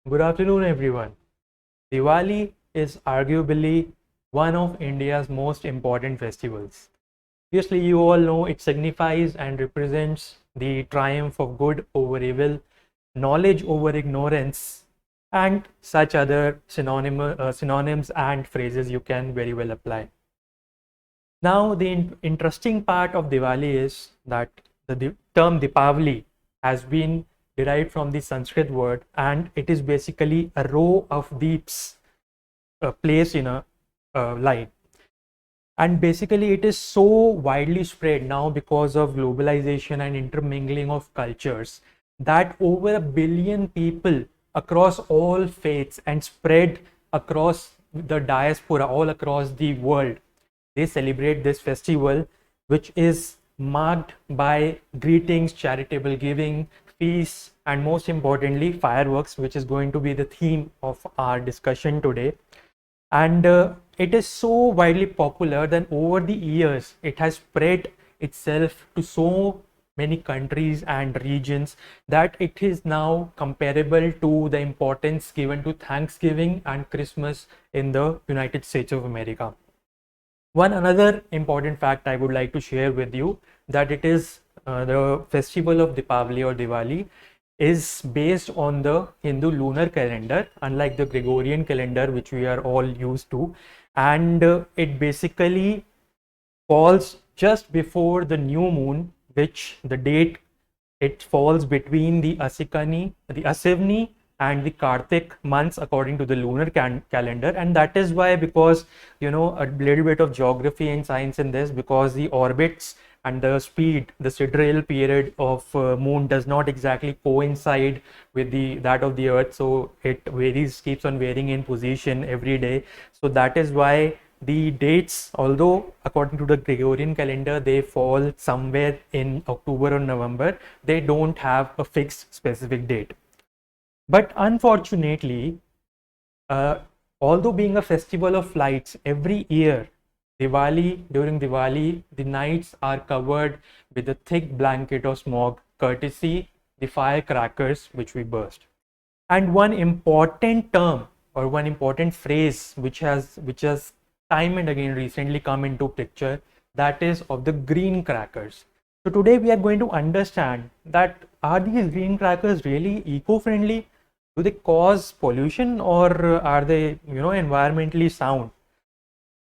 Good afternoon, everyone. Diwali is arguably one of India's most important festivals. Obviously, you all know it signifies and represents the triumph of good over evil, knowledge over ignorance, and such other synonyms and phrases you can very well apply. Now, the interesting part of Diwali is that the term Deepavali has been derived from the Sanskrit word, and it is basically a row of deeps placed in a line. And basically, it is so widely spread now because of globalization and intermingling of cultures that over 1 billion people across all faiths and spread across the diaspora all across the world, they celebrate this festival, which is marked by greetings, charitable giving, feasts, and most importantly, fireworks, which is going to be the theme of our discussion today. And it is so widely popular that over the years it has spread itself to so many countries and regions that it is now comparable to the importance given to Thanksgiving and Christmas in the United States of America. One another important fact I would like to share with you, that it is the festival of Deepavali or Diwali is based on the Hindu lunar calendar, unlike the Gregorian calendar which we are all used to, and it basically falls just before the new moon, which the date it falls between the Asivni and the Kartik months according to the lunar calendar. And that is why, because a little bit of geography and science in this, because the orbits and the speed, the sidereal period of moon does not exactly coincide with that of the earth, so it keeps on varying in position every day. So that is why the dates, although according to the Gregorian calendar they fall somewhere in October or November, they don't have a fixed specific date. But unfortunately, uh, although being a festival of lights, every year during Diwali, the nights are covered with a thick blanket of smog, courtesy the firecrackers which we burst. And one important term or one important phrase which has time and again recently come into picture, that is of the green crackers. So today we are going to understand that, are these green crackers really eco-friendly? Do they cause pollution, or are they environmentally sound?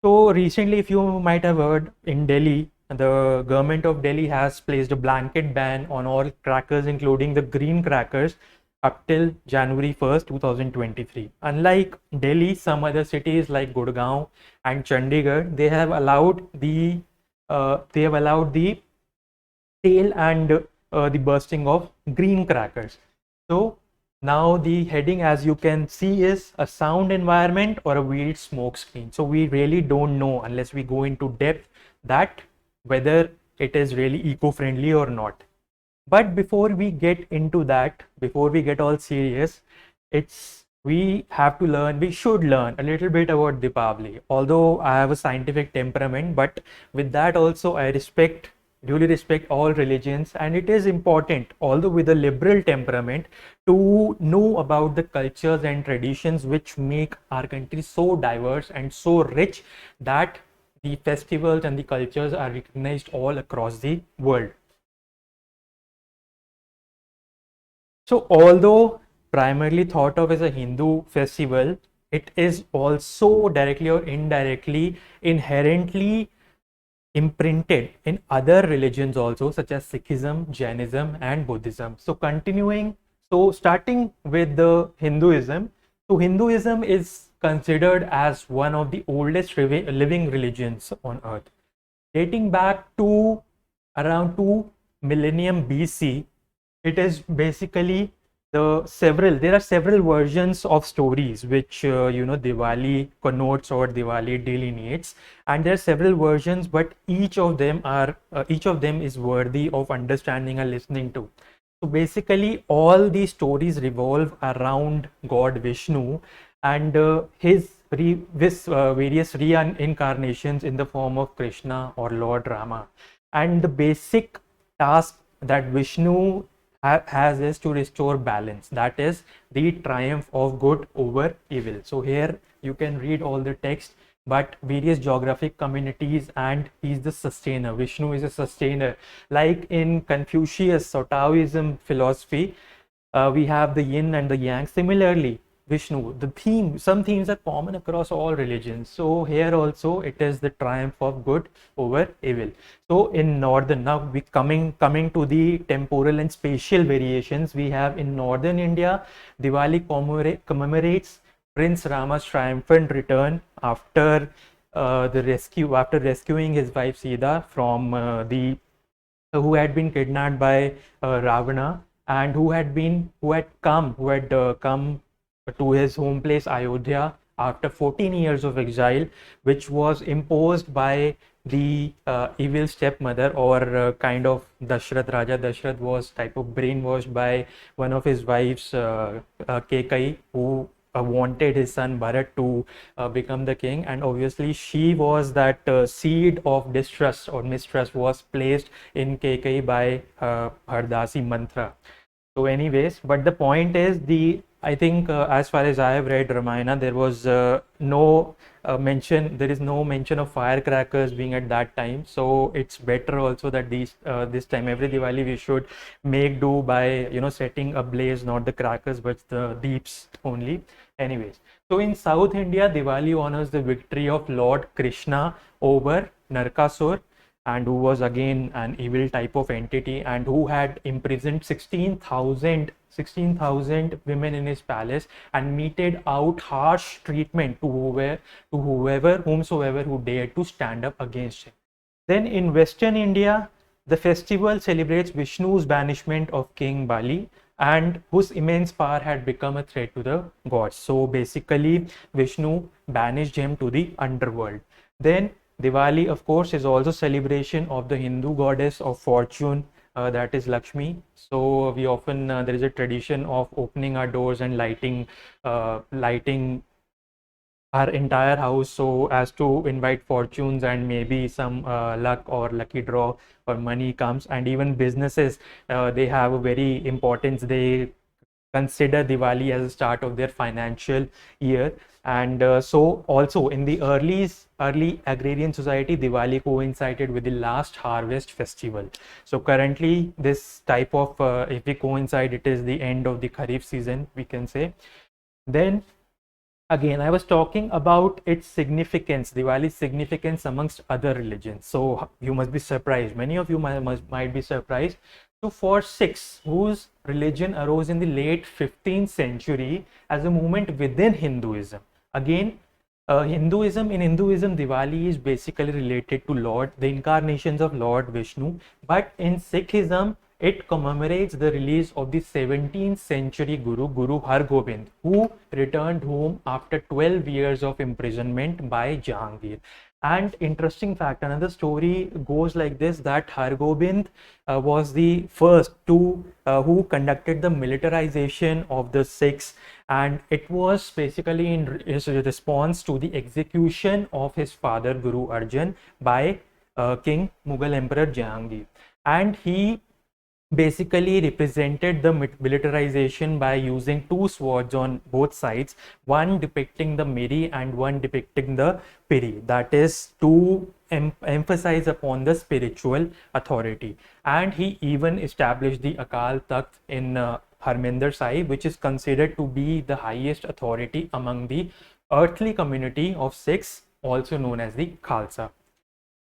So recently, if you might have heard, in Delhi, the government of Delhi has placed a blanket ban on all crackers, including the green crackers, up till January 1st, 2023. Unlike Delhi, some other cities like Gurgaon and Chandigarh, they have allowed the sale and the bursting of green crackers. So now the heading, as you can see, is a sound environment or a weird smoke screen. So we really don't know, unless we go into depth, that whether it is really eco-friendly or not. But before we get into that, before we get all serious, we should learn a little bit about Deepavali. Although I have a scientific temperament, but with that also I duly respect all religions, and it is important, although with a liberal temperament, to know about the cultures and traditions which make our country so diverse and so rich that the festivals and the cultures are recognized all across the world. So, although primarily thought of as a Hindu festival, it is also directly or indirectly inherently imprinted in other religions also, such as Sikhism, Jainism, and Buddhism. So starting with the Hinduism. So Hinduism is considered as one of the oldest living religions on earth, dating back to around 2 millennium BC. It is basically there are several versions of stories which Diwali connotes or Diwali delineates, and there are several versions, but each of them is worthy of understanding and listening to. So basically all these stories revolve around God Vishnu and his various reincarnations in the form of Krishna or Lord Rama. And the basic task that Vishnu has is to restore balance. That is the triumph of good over evil. So here you can read all the text, but various geographic communities, and he's the sustainer. Vishnu is a sustainer. Like in Confucius or Taoism philosophy, we have the yin and the yang. Similarly, Vishnu, some themes are common across all religions. So here also it is the triumph of good over evil. So in northern, now we coming to the temporal and spatial variations, we have in northern India, Diwali commemorates Prince Rama's triumphant return after after rescuing his wife Sita from the who had been kidnapped by Ravana, and who had come to his home place Ayodhya after 14 years of exile, which was imposed by the evil stepmother, or kind of Dashrath. Raja Dashrath was type of brainwashed by one of his wives, Kekai, who wanted his son Bharat to become the king, and obviously she was that seed of distrust or mistrust was placed in Kekai by her Dasi mantra. So anyways, but the point is, I think as far as I have read Ramayana, there was no there is no mention of firecrackers being at that time. So it's better also that this time, every Diwali, we should make do by, setting ablaze not the crackers but the deeps only. Anyways, so in South India, Diwali honors the victory of Lord Krishna over Narkasur, and who was again an evil type of entity, and who had imprisoned 16,000 women in his palace, and meted out harsh treatment to whomsoever who dared to stand up against him. Then in Western India, the festival celebrates Vishnu's banishment of King Bali, and whose immense power had become a threat to the gods. So basically, Vishnu banished him to the underworld. Then Diwali, of course, is also celebration of the Hindu goddess of fortune, that is Lakshmi. So we often there is a tradition of opening our doors and lighting our entire house so as to invite fortunes, and maybe some luck or lucky draw or money comes. And even businesses, they have a very importance. They consider Diwali as the start of their financial year. And so also in the early agrarian society, Diwali coincided with the last harvest festival. So currently this type of if we coincide, it is the end of the Kharif season, we can say. Then again, I was talking about its significance, Diwali's significance amongst other religions. So you must be surprised, many of you might be surprised. So for Sikhs, whose religion arose in the late 15th century as a movement within Hinduism, again, in Hinduism, Diwali is basically related to the incarnations of Lord Vishnu. But in Sikhism, it commemorates the release of the 17th century Guru Har Gobind, who returned home after 12 years of imprisonment by Jahangir. And interesting fact, another story goes like this, that Har Gobind was the first who conducted the militarization of the Sikhs, and it was basically in response to the execution of his father Guru Arjan by King Mughal Emperor Jahangir. And he basically represented the militarization by using two swords on both sides, one depicting the Miri and one depicting the Piri, that is to emphasize upon the spiritual authority. And he even established the Akal Takht in Harmandir Sahib, which is considered to be the highest authority among the earthly community of Sikhs, also known as the Khalsa.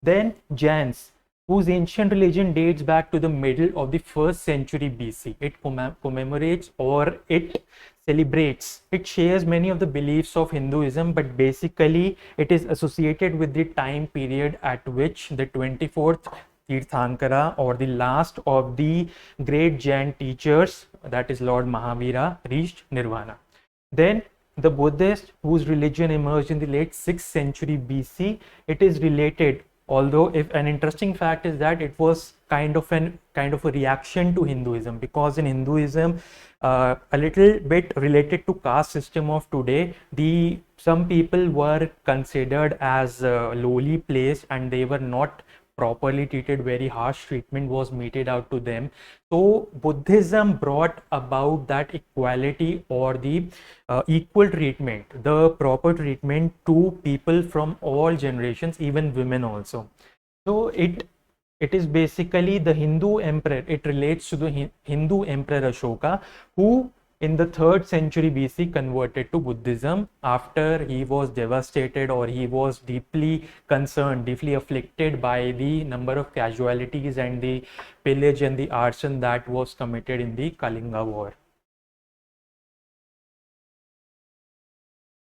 Then Jains, whose ancient religion dates back to the middle of the 1st century BC. It commemorates, or it celebrates, it shares many of the beliefs of Hinduism, but basically it is associated with the time period at which the 24th Tirthankara, or the last of the great Jain teachers, that is Lord Mahavira, reached Nirvana. Then the Buddhist, whose religion emerged in the late 6th century BC, it is related. Although, if an interesting fact is that it was kind of a reaction to Hinduism, because in Hinduism, a little bit related to caste system of today, some people were considered as lowly placed, and they were not properly treated, very harsh treatment was meted out to them. So Buddhism brought about that equality or the equal treatment, the proper treatment to people from all generations, even women also. So it is basically the Hindu emperor. It relates to the Hindu emperor Ashoka, who in the 3rd century BC converted to Buddhism after he was devastated, or he was deeply concerned, deeply afflicted by the number of casualties and the pillage and the arson that was committed in the Kalinga war.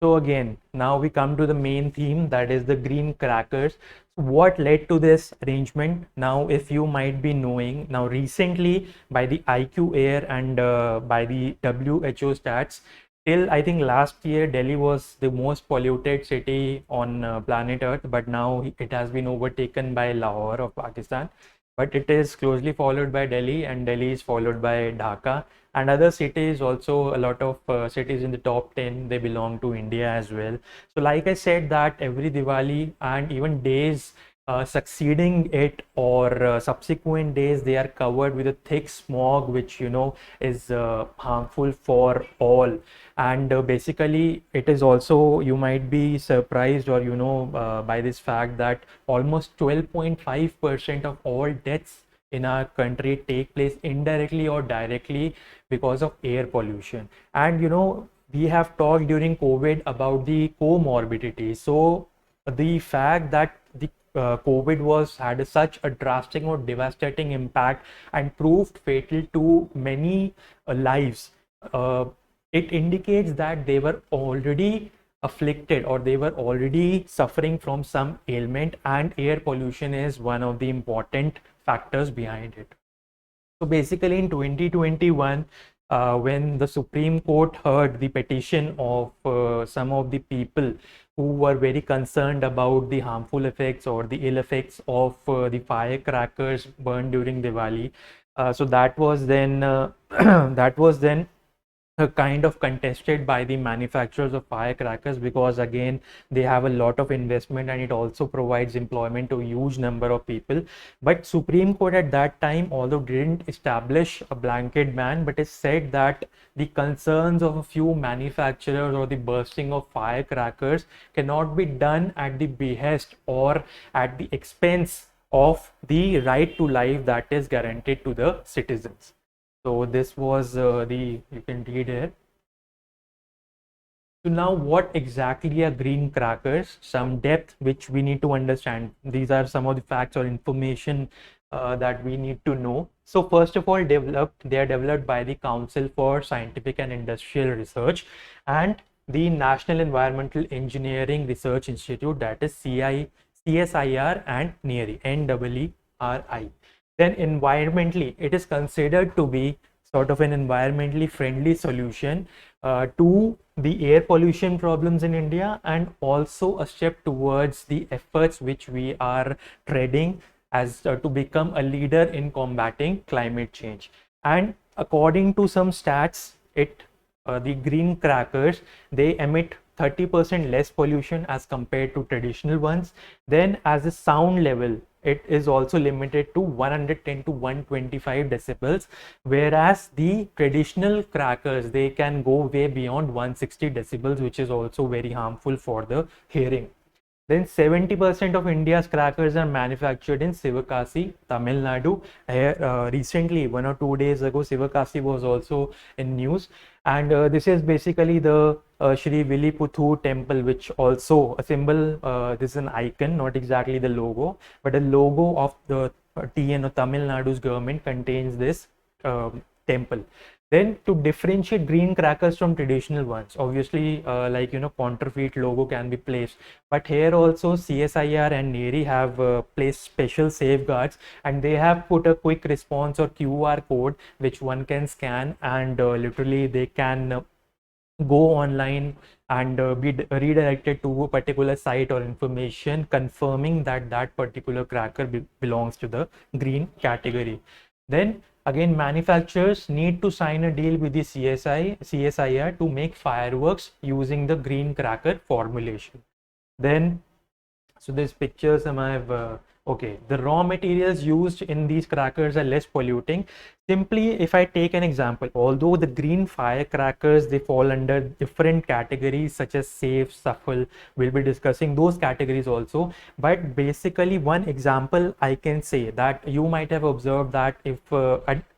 So again, now we come to the main theme, that is the green crackers. So what led to this arrangement? Now, if you might be knowing, now recently by the IQ Air and by the WHO stats, till I think last year Delhi was the most polluted city on planet Earth, but now it has been overtaken by Lahore of Pakistan. But it is closely followed by Delhi, and Delhi is followed by Dhaka, and other cities also. A lot of cities in the top 10, they belong to India as well. So like I said, that every Diwali and even days succeeding it, or subsequent days, they are covered with a thick smog, which is harmful for all. And basically it is also, you might be surprised, or by this fact that almost 12.5% of all deaths in our country take place indirectly or directly because of air pollution. And we have talked during COVID about the comorbidities. So the fact that the COVID had such a drastic or devastating impact and proved fatal to many lives, it indicates that they were already afflicted, or they were already suffering from some ailment, and air pollution is one of the important factors behind it. So basically in 2021, when the Supreme Court heard the petition of some of the people who were very concerned about the harmful effects or the ill effects of the firecrackers burned during Diwali, so that was then that was then kind of contested by the manufacturers of firecrackers, because again they have a lot of investment and it also provides employment to a huge number of people. But Supreme Court at that time, although didn't establish a blanket ban, but it said that the concerns of a few manufacturers or the bursting of firecrackers cannot be done at the behest or at the expense of the right to life that is guaranteed to the citizens. So this was you can read here. So now what exactly are green crackers? Some depth which we need to understand. These are some of the facts or information that we need to know. So first of all, they are developed by the Council for Scientific and Industrial Research and the National Environmental Engineering Research Institute, that is CSIR and NERI. Then environmentally, it is considered to be sort of an environmentally friendly solution to the air pollution problems in India, and also a step towards the efforts which we are treading as to become a leader in combating climate change. And according to some stats, the green crackers, they emit 30% less pollution as compared to traditional ones. Then as a sound level, it is also limited to 110 to 125 decibels, whereas the traditional crackers, they can go way beyond 160 decibels, which is also very harmful for the hearing. Then 70% of India's crackers are manufactured in Sivakasi, Tamil Nadu. Recently, 1 or 2 days ago, Sivakasi was also in news. And this is basically the Shri Viliputhu temple, which also a symbol, this is an icon, not exactly the logo, but a logo of the TN or Tamil Nadu's government contains this temple. Then to differentiate green crackers from traditional ones, obviously counterfeit logo can be placed, but here also CSIR and NERI have placed special safeguards, and they have put a quick response or QR code which one can scan, and literally they can go online and be redirected to a particular site or information confirming that that particular cracker belongs to the green category. Then again, manufacturers need to sign a deal with the CSIR to make fireworks using the green cracker formulation. Then, so these pictures I have Okay, the raw materials used in these crackers are less polluting. Simply, if I take an example, although the green firecrackers, they fall under different categories such as safe, shuffle, we'll be discussing those categories also. But basically, one example I can say that you might have observed that if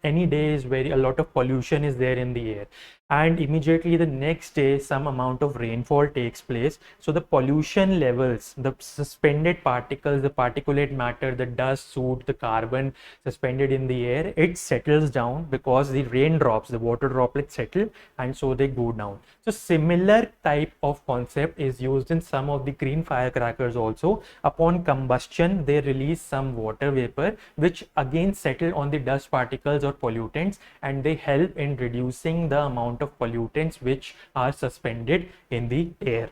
any day is very a lot of pollution is there in the air, and immediately the next day some amount of rainfall takes place, so the pollution levels, the suspended particles, the particulate matter, the dust, soot, the carbon suspended in the air, it settles down because the raindrops, the water droplets settle, and so they go down. So similar type of concept is used in some of the green firecrackers also. Upon combustion, they release some water vapor which again settle on the dust particles or pollutants, and they help in reducing the amount of pollutants which are suspended in the air.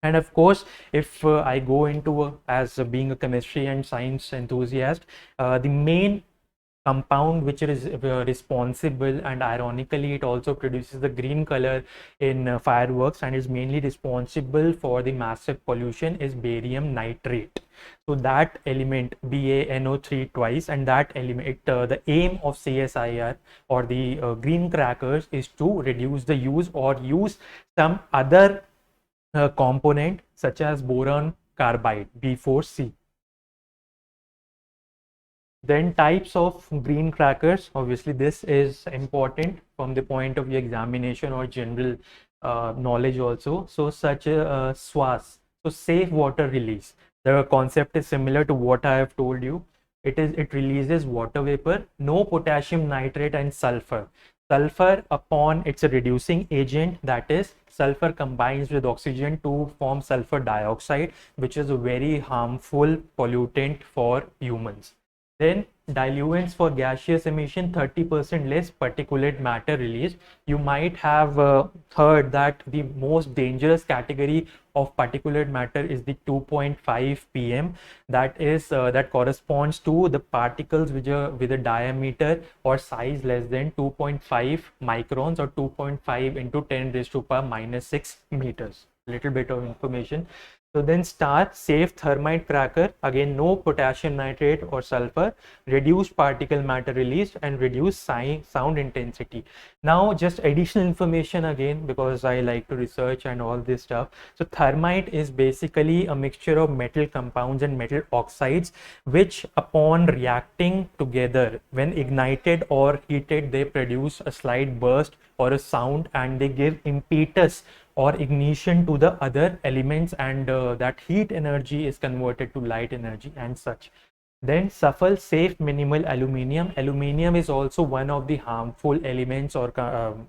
And of course, if I go into as being a chemistry and science enthusiast, the main compound which is responsible, and ironically it also produces the green color in fireworks and is mainly responsible for the massive pollution, is barium nitrate. So that element, BaNO3 twice, and that element, the aim of CSIR or the green crackers is to reduce the use or use some other component such as boron carbide, B4C. Then types of green crackers, obviously this is important from the point of view examination or general knowledge also. So such a SWAS, so safe water release. The concept is similar to what I have told you. It releases water vapor, no potassium nitrate and sulfur. Sulfur, upon it's a reducing agent, that is sulfur combines with oxygen to form sulfur dioxide, which is a very harmful pollutant for humans. Then diluents for gaseous emission, 30% less particulate matter released. You might have heard that the most dangerous category of particulate matter is the 2.5 pm. That is that corresponds to the particles which are with a diameter or size less than 2.5 microns or 2.5 into 10 raised to power minus 6 meters. Little bit of information. So then star, safe thermite cracker, again no potassium nitrate or sulfur, reduced particle matter released, and reduced sound intensity. Now just additional information again, because I like to research and all this stuff. So thermite is basically a mixture of metal compounds and metal oxides which upon reacting together, when ignited or heated, they produce a slight burst or a sound, and they give impetus or ignition to the other elements, and that heat energy is converted to light energy and such. Then sulfur, safe minimal aluminium. Aluminium is also one of the harmful elements or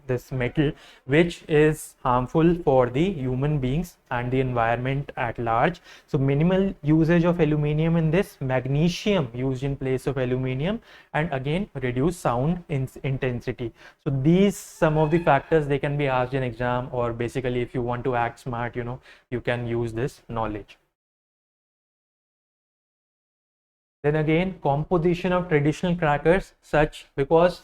this metal which is harmful for the human beings and the environment at large. So minimal usage of aluminium in this. Magnesium used in place of aluminium, and again reduce sound intensity. So these some of the factors, they can be asked in exam, or basically if you want to act smart, you can use this knowledge. Then again, composition of traditional crackers, such because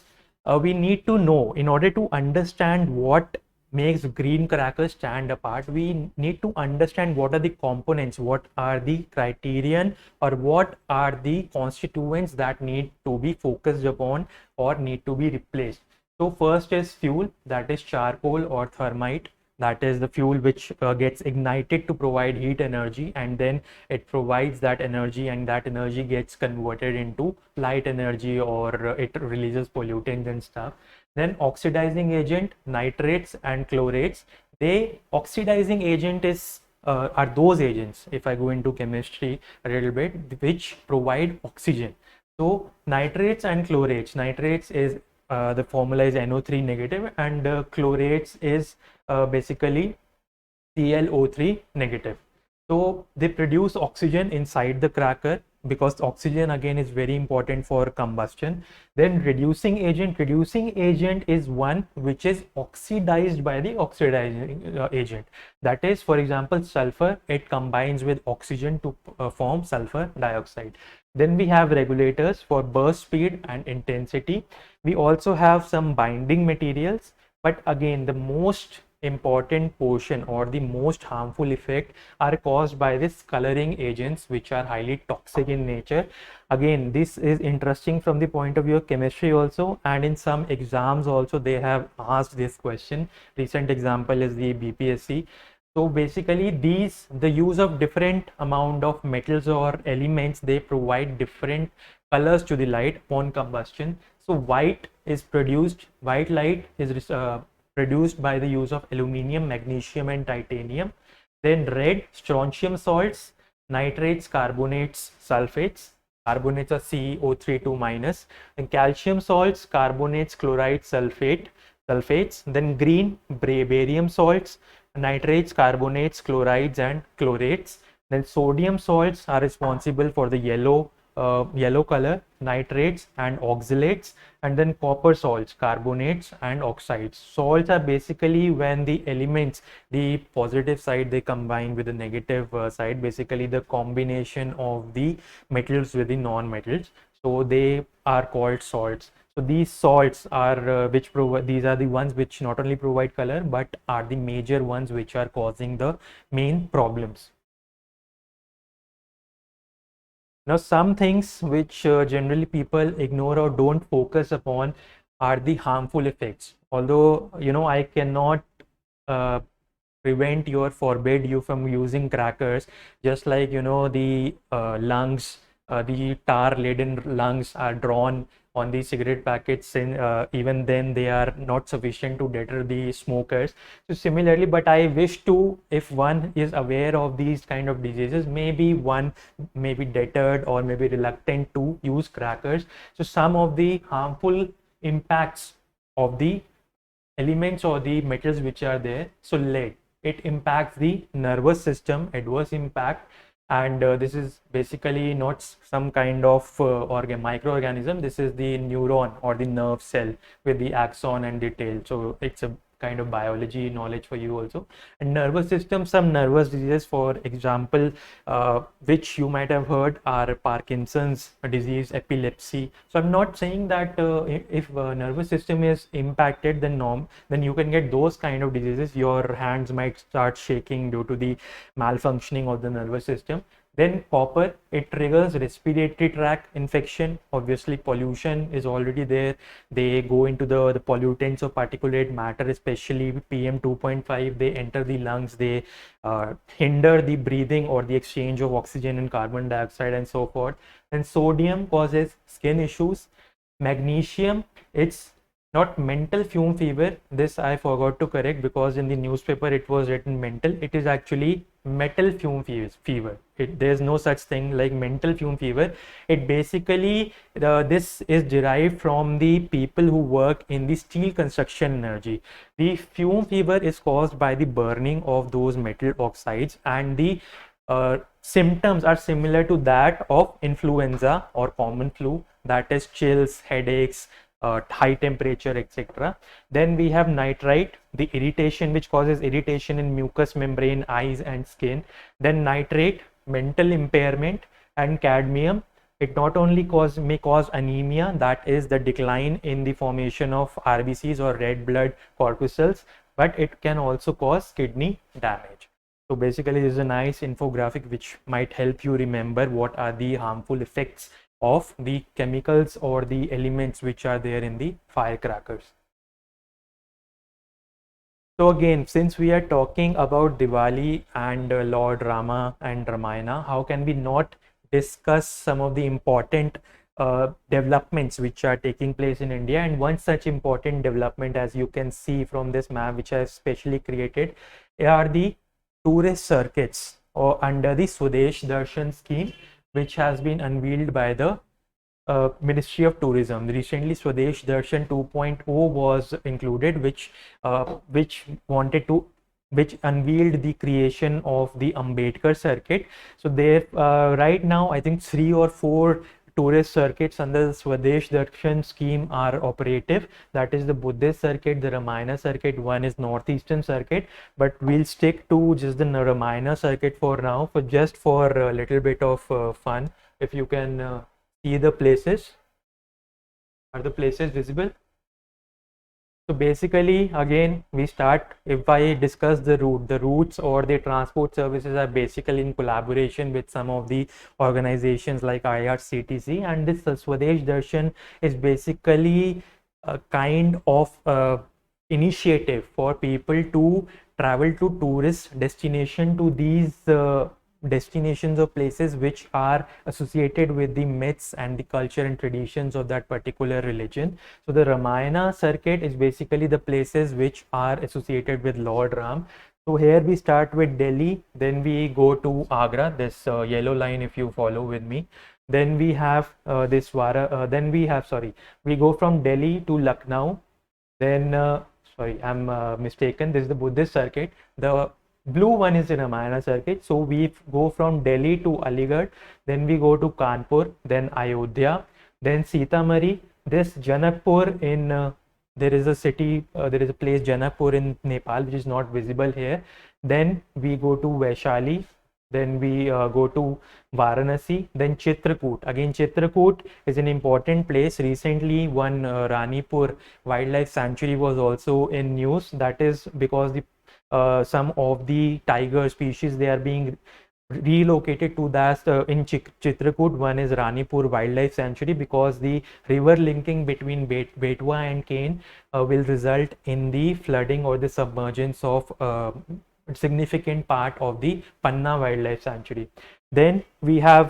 we need to know, in order to understand what makes green crackers stand apart, we need to understand what are the components, what are the criterion, or what are the constituents that need to be focused upon or need to be replaced. So first is fuel, that is charcoal or thermite. That is the fuel which gets ignited to provide heat energy, and then it provides that energy, and that energy gets converted into light energy, or it releases pollutants and stuff. Then oxidizing agent, nitrates and chlorates. They oxidizing agent is are those agents, if I go into chemistry a little bit, which provide oxygen. So nitrates and chlorates, nitrates is the formula is NO3 negative, and chlorates is basically ClO3 negative. So they produce oxygen inside the cracker, because oxygen again is very important for combustion. Then reducing agent is one which is oxidized by the oxidizing agent. That is, for example, sulfur, it combines with oxygen to form sulfur dioxide. Then we have regulators for burst speed and intensity. We also have some binding materials, but again the most important portion or the most harmful effect are caused by this coloring agents which are highly toxic in nature. Again, this is interesting from the point of view of chemistry also, and in some exams also they have asked this question. Recent example is the BPSC. So basically the use of different amount of metals or elements, they provide different colors to the light upon combustion. So white light is produced by the use of aluminium, magnesium and titanium. Then red, strontium salts, nitrates, carbonates, sulfates. Carbonates are CO3 2 minus. And calcium salts, carbonates, chlorides, sulfates. Then green, barium salts, nitrates, carbonates, chlorides and chlorates. Then sodium salts are responsible for the yellow color, nitrates and oxalates. And then copper salts, carbonates and oxides. Salts are basically when the elements, the positive side, they combine with the negative side, basically the combination of the metals with the non-metals. So they are called salts. So these salts are these are the ones which not only provide color but are the major ones which are causing the main problems. Now, some things which generally people ignore or don't focus upon are the harmful effects. Although, I cannot uh, prevent you or forbid you from using crackers, just like, the lungs, the tar laden lungs are drawn on the cigarette packets, and even then they are not sufficient to deter the smokers. So similarly, but I wish to, if one is aware of these kind of diseases, maybe one may be deterred or maybe reluctant to use crackers. So some of the harmful impacts of the elements or the metals which are there. So lead, it impacts the nervous system, adverse impact. And this is basically not some kind of microorganism. This is the neuron or the nerve cell with the axon and the tail. So it's a kind of biology knowledge for you also. And nervous system, some nervous diseases, for example, which you might have heard, are Parkinson's disease, epilepsy. So I'm not saying that if nervous system is impacted, then you can get those kind of diseases. Your hands might start shaking due to the malfunctioning of the nervous system. Then copper, it triggers respiratory tract infection. Obviously pollution is already there. They go into the pollutants of particulate matter, especially PM 2.5. They enter the lungs, they hinder the breathing or the exchange of oxygen and carbon dioxide and so forth. And sodium causes skin issues. Magnesium, it's not mental fume fever. This I forgot to correct because in the newspaper it was written mental. It is actually metal fume fever. There's no such thing like mental fume fever. It basically, this is derived from the people who work in the steel construction energy. The fume fever is caused by the burning of those metal oxides, and the symptoms are similar to that of influenza or common flu, that is chills, headaches, high temperature, etc. Then we have nitrite, the irritation, which causes irritation in mucous membrane, eyes and skin. Then nitrate, mental impairment. And cadmium, it not only may cause anemia, that is the decline in the formation of RBCs or red blood corpuscles, but it can also cause kidney damage. So basically this is a nice infographic which might help you remember what are the harmful effects of the chemicals or the elements which are there in the firecrackers. So again, since we are talking about Diwali and Lord Rama and Ramayana, how can we not discuss some of the important developments which are taking place in India? And one such important development, as you can see from this map which I have specially created, are the tourist circuits or under the Swadesh Darshan scheme, which has been unveiled by the Ministry of Tourism. Recently, Swadesh Darshan 2.0 was included, which unveiled the creation of the Ambedkar circuit. So there, right now, I think 3 or 4 tourist circuits under the Swadesh Darshan scheme are operative. That is the Buddhist circuit, the Ramayana circuit, one is Northeastern circuit, but we'll stick to just the Ramayana circuit for now, for a little bit of fun. If you can see the places, are the places visible? So basically, again, we start, if I discuss the routes or the transport services are basically in collaboration with some of the organizations like IRCTC, and this Swadesh Darshan is basically a kind of initiative for people to travel to tourist destination to these destinations or places which are associated with the myths and the culture and traditions of that particular religion. So the Ramayana circuit is basically the places which are associated with Lord Ram. So here we start with Delhi, then we go to Agra, this yellow line if you follow with me. Then we have we go from Delhi to Lucknow. Then, sorry, I'm mistaken. This is the Buddhist circuit. The blue one is the Ramayana circuit. So we go from Delhi to Aligarh. Then we go to Kanpur. Then Ayodhya. Then Sitamarhi. This Janakpur in there is a city. There is a place Janakpur in Nepal, which is not visible here. Then we go to Vaishali. Then we go to Varanasi, then Chitrakoot. Again, Chitrakoot is an important place. Recently, one Ranipur Wildlife Sanctuary was also in news. That is because some of the tiger species, they are being relocated to that in Chitrakoot. One is Ranipur Wildlife Sanctuary, because the river linking between Betwa and Kane will result in the flooding or the submergence of significant part of the Panna Wildlife Sanctuary. Then we go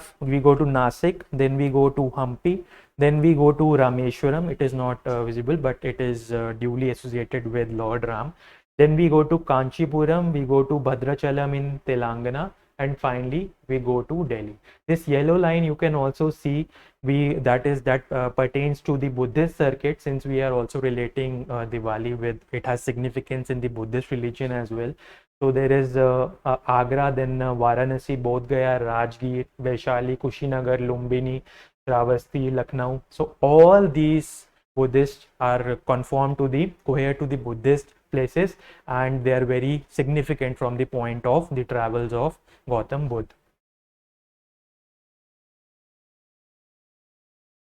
to Nasik, then we go to Hampi, then we go to Rameshwaram. It is not visible, but it is duly associated with Lord Ram. Then we go to Kanchipuram, we go to Bhadrachalam in Telangana, and finally we go to Delhi. This yellow line you can also see, that pertains to the Buddhist circuit, since we are also relating Diwali with, it has significance in the Buddhist religion as well. So there is Agra, then Varanasi, Bodh Gaya, Rajgir, Vaishali, Kushinagar, Lumbini, Shravasti, Lucknow. So all these Buddhists are conformed to the cohere to the Buddhist places, and they are very significant from the point of the travels of Gautam Buddha.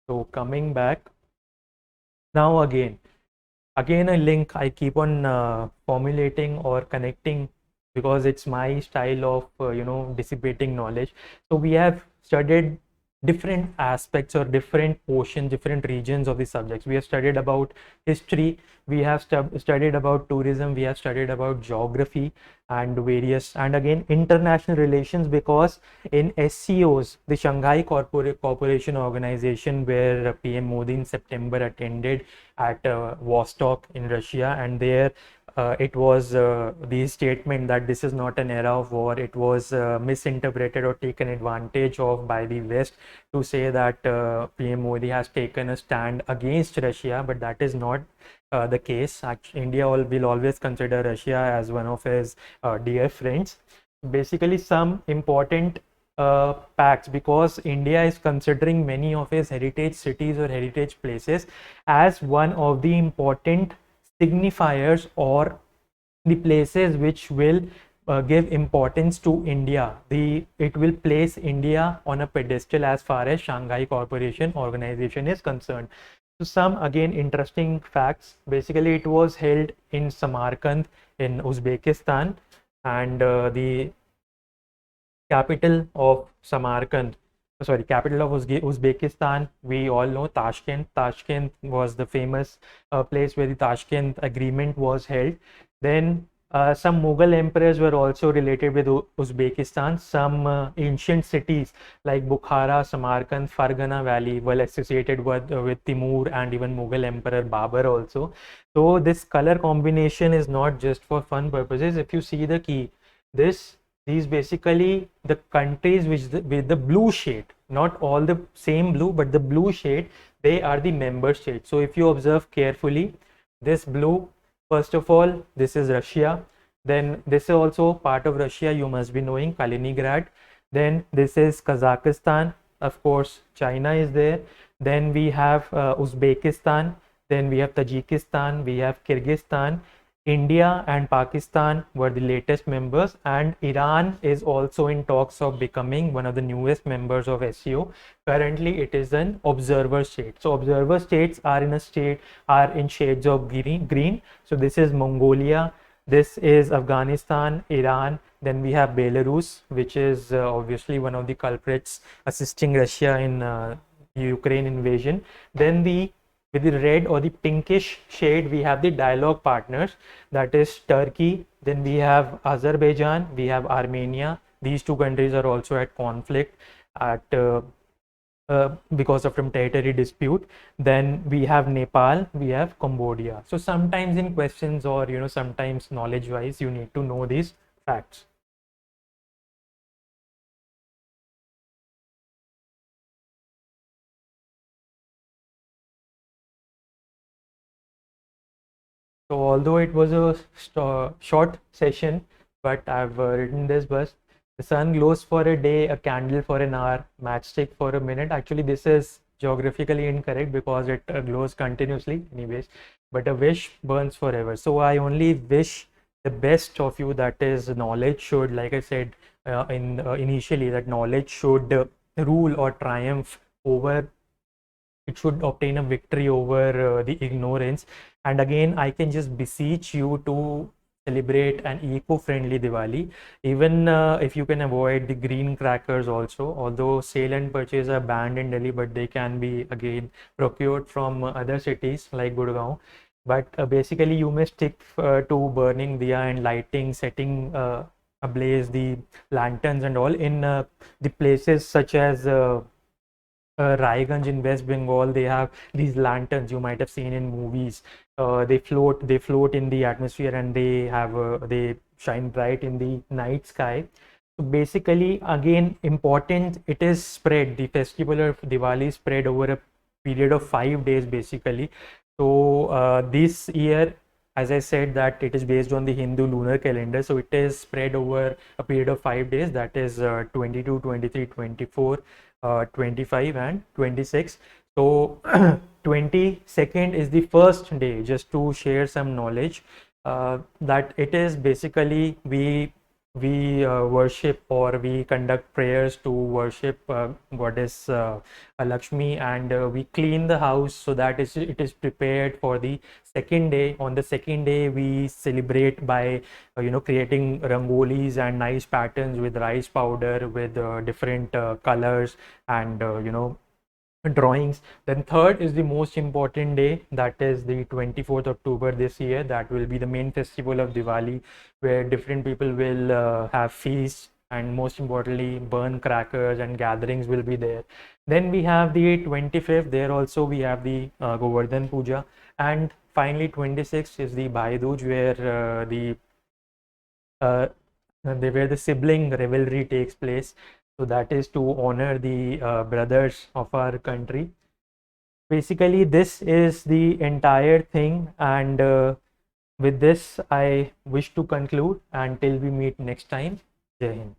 So coming back now, again a link I keep on formulating or connecting, because it's my style of dissipating knowledge. So we have studied different aspects or different portions, different regions of the subjects. We have studied about history, we have studied about tourism, we have studied about geography and various, and again international relations, because in SCOs, the Shanghai Cooperation Organization, where PM Modi in September attended at Vostok in Russia, and there it was the statement that this is not an era of war. It was misinterpreted or taken advantage of by the West to say that PM Modi has taken a stand against Russia, but that is not the case. Actually, India will always consider Russia as one of his dear friends. Basically, some important facts, because India is considering many of its heritage cities or heritage places as one of the important signifiers or the places which will give importance to India. It will place India on a pedestal as far as Shanghai Cooperation Organization is concerned. So some again interesting facts. Basically, it was held in Samarkand in Uzbekistan, and the capital of Uzbekistan, we all know Tashkent. Tashkent was the famous place where the Tashkent Agreement was held. Then some Mughal emperors were also related with Uzbekistan. Some ancient cities like Bukhara, Samarkand, Fargana Valley were associated with Timur and even Mughal Emperor Babur also. So this color combination is not just for fun purposes. If you see the key, these basically the countries with the blue shade, not all the same blue, but the blue shade, they are the member states. So if you observe carefully, this blue, first of all, this is Russia. Then this is also part of Russia, you must be knowing, Kaliningrad. Then this is Kazakhstan. Of course, China is there. Then we have Uzbekistan. Then we have Tajikistan. We have Kyrgyzstan. India and Pakistan were the latest members, and Iran is also in talks of becoming one of the newest members of SCO. Currently, it is an observer state. So, observer states are in shades of green. So, this is Mongolia, this is Afghanistan, Iran. Then we have Belarus, which is obviously one of the culprits assisting Russia in Ukraine invasion. Then with the red or the pinkish shade, we have the dialogue partners, that is Turkey. Then we have Azerbaijan, we have Armenia. These two countries are also at conflict at because of some territory dispute. Then we have Nepal, we have Cambodia. So sometimes in questions, or sometimes knowledge wise, you need to know these facts. So although it was a short session, but I've written this bus. The sun glows for a day, a candle for an hour, matchstick for a minute. Actually, this is geographically incorrect because it glows continuously anyways, but a wish burns forever. So I only wish the best of you, that is knowledge should, like I said initially, that knowledge should rule or triumph over, it should obtain a victory over the ignorance. And again, I can just beseech you to celebrate an eco-friendly Diwali, even if you can avoid the green crackers also, although sale and purchase are banned in Delhi, but they can be again procured from other cities like Gurgaon. But basically you may stick to burning diya and lighting, setting ablaze the lanterns and all in the places such as Raiganj in West Bengal. They have these lanterns you might have seen in movies. They float in the atmosphere, and they shine bright in the night sky. So basically, again, important, it is spread. The festival of Diwali is spread over a period of 5 days basically. So this year, as I said, that it is based on the Hindu lunar calendar, so it is spread over a period of 5 days, that is 22, 23, 24, 25 and 26. So 22nd is the first day, just to share some knowledge, that it is basically we worship, or we conduct prayers to worship goddess Lakshmi, and we clean the house so that it is prepared for the second day. On the second day, we celebrate by creating rangolis and nice patterns with rice powder, with different colors and drawings. Then third is the most important day, that is the 24th October this year. That will be the main festival of Diwali, where different people will have feasts, and most importantly burn crackers, and gatherings will be there. Then we have the 25th, there also we have the Govardhan Puja. And finally 26th is the Bhai Dooj, uh, where the sibling rivalry takes place. So that is to honor the brothers of our country. Basically, this is the entire thing, and with this, I wish to conclude. Until we meet next time, Jai Hind.